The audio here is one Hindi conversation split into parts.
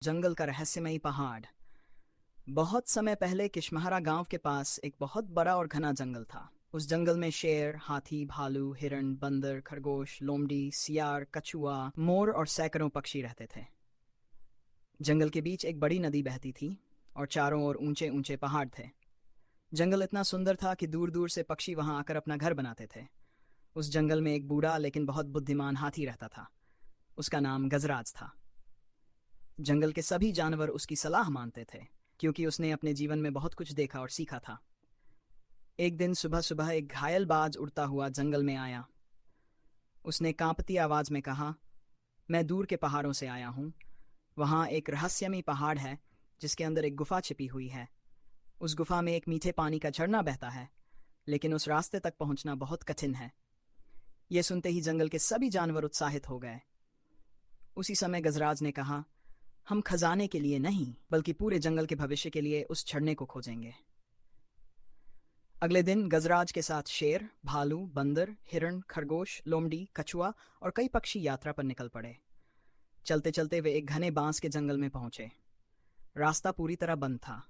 जंगल का रहस्यमयी पहाड़। बहुत समय पहले किशमहारा गांव के पास एक बहुत बड़ा और घना जंगल था। उस जंगल में शेर, हाथी, भालू, हिरण, बंदर, खरगोश, लोमड़ी, सियार, कछुआ, मोर और सैकड़ों पक्षी रहते थे। जंगल के बीच एक बड़ी नदी बहती थी और चारों ओर ऊंचे ऊंचे पहाड़ थे। जंगल इतना सुंदर था कि दूर दूर से पक्षी वहां आकर अपना घर बनाते थे। उस जंगल में एक बूढ़ा लेकिन बहुत बुद्धिमान हाथी रहता था। उसका नाम गजराज था। जंगल के सभी जानवर उसकी सलाह मानते थे, क्योंकि उसने अपने जीवन में बहुत कुछ देखा और सीखा था। एक दिन सुबह सुबह एक घायल बाज उड़ता हुआ जंगल में आया। उसने कांपती आवाज में कहा, मैं दूर के पहाड़ों से आया हूँ। वहाँ एक रहस्यमयी पहाड़ है जिसके अंदर एक गुफा छिपी हुई है। उस गुफा में एक मीठे पानी का झरना बहता है, लेकिन उस रास्ते तक पहुंचना बहुत कठिन है। यह सुनते ही जंगल के सभी जानवर उत्साहित हो गए। उसी समय गजराज ने कहा, हम खजाने के लिए नहीं बल्कि पूरे जंगल के भविष्य के लिए उस झरने को खोजेंगे। अगले दिन गजराज के साथ शेर, भालू, बंदर, हिरण, खरगोश, लोमड़ी, कछुआ और कई पक्षी यात्रा पर निकल पड़े। चलते चलते वे एक घने बांस के जंगल में पहुंचे। रास्ता पूरी तरह बंद था।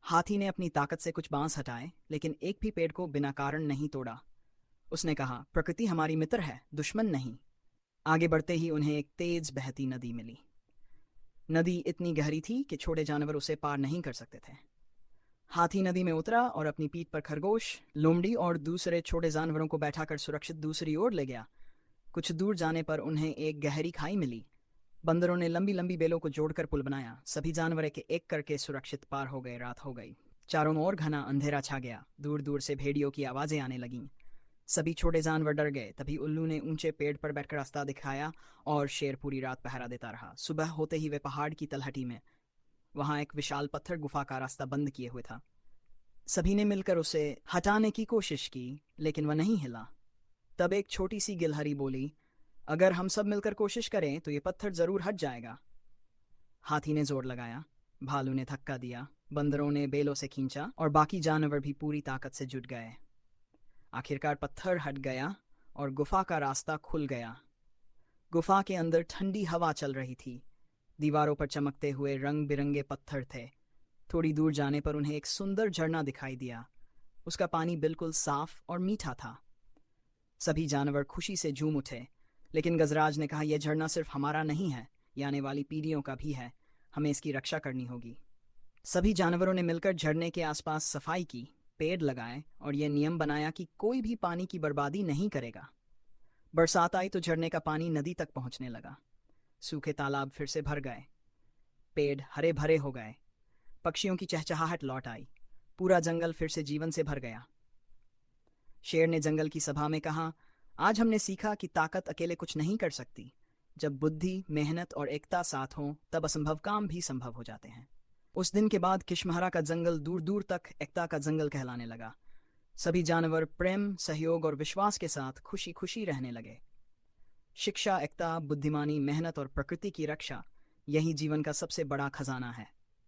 हाथी ने अपनी ताकत से कुछ बांस हटाए, लेकिन एक भी पेड़ को बिना कारण नहीं तोड़ा। उसने कहा, प्रकृति हमारी मित्र है, दुश्मन नहीं। आगे बढ़ते ही उन्हें एक तेज बहती नदी मिली। नदी इतनी गहरी थी कि छोटे जानवर उसे पार नहीं कर सकते थे। हाथी नदी में उतरा और अपनी पीठ पर खरगोश, लोमड़ी और दूसरे छोटे जानवरों को बैठाकर सुरक्षित दूसरी ओर ले गया। कुछ दूर जाने पर उन्हें एक गहरी खाई मिली। बंदरों ने लंबी लंबी बेलों को जोड़कर पुल बनाया। सभी जानवर एक एक करके सुरक्षित पार हो गए। रात हो गई। चारों ओर घना अंधेरा छा गया। दूर दूर से भेड़ियों की आवाजें आने लगीं। सभी छोटे जानवर डर गए। तभी उल्लू ने ऊंचे पेड़ पर बैठकर रास्ता दिखाया और शेर पूरी रात पहरा देता रहा। सुबह होते ही वे पहाड़ की तलहटी में, वहां एक विशाल पत्थर गुफा का रास्ता बंद किए हुए था। सभी ने मिलकर उसे हटाने की कोशिश की, लेकिन वह नहीं हिला। तब एक छोटी सी गिलहरी बोली, अगर हम सब मिलकर कोशिश करें तो ये पत्थर जरूर हट जाएगा। हाथी ने जोर लगाया, भालू ने धक्का दिया, बंदरों ने बेलों से खींचा और बाकी जानवर भी पूरी ताकत से जुट गए। आखिरकार पत्थर हट गया और गुफा का रास्ता खुल गया। गुफा के अंदर ठंडी हवा चल रही थी। दीवारों पर चमकते हुए रंग बिरंगे पत्थर थे। थोड़ी दूर जाने पर उन्हें एक सुंदर झरना दिखाई दिया। उसका पानी बिल्कुल साफ और मीठा था। सभी जानवर खुशी से झूम उठे, लेकिन गजराज ने कहा, यह झरना सिर्फ हमारा नहीं है, ये आने वाली पीढ़ियों का भी है। हमें इसकी रक्षा करनी होगी। सभी जानवरों ने मिलकर झरने के आसपास सफाई की, पेड़ लगाए और यह नियम बनाया कि कोई भी पानी की बर्बादी नहीं करेगा। बरसात आई तो झरने का पानी नदी तक पहुंचने लगा। सूखे तालाब फिर से भर गए। पेड़ हरे भरे हो गए। पक्षियों की चहचहाहट लौट आई। पूरा जंगल फिर से जीवन से भर गया। शेर ने जंगल की सभा में कहा, आज हमने सीखा कि ताकत अकेले कुछ नहीं कर सकती। जब बुद्धि, मेहनत और एकता साथ हों, तब असंभव काम भी संभव हो जाते हैं। उस दिन के बाद किशमहारा का जंगल दूर दूर तक एकता का जंगल कहलाने लगा। सभी जानवर प्रेम, सहयोग और विश्वास के साथ खुशी खुशी रहने लगे। शिक्षा, एकता, बुद्धिमानी, मेहनत और प्रकृति की रक्षा, यही जीवन का सबसे बड़ा खजाना है।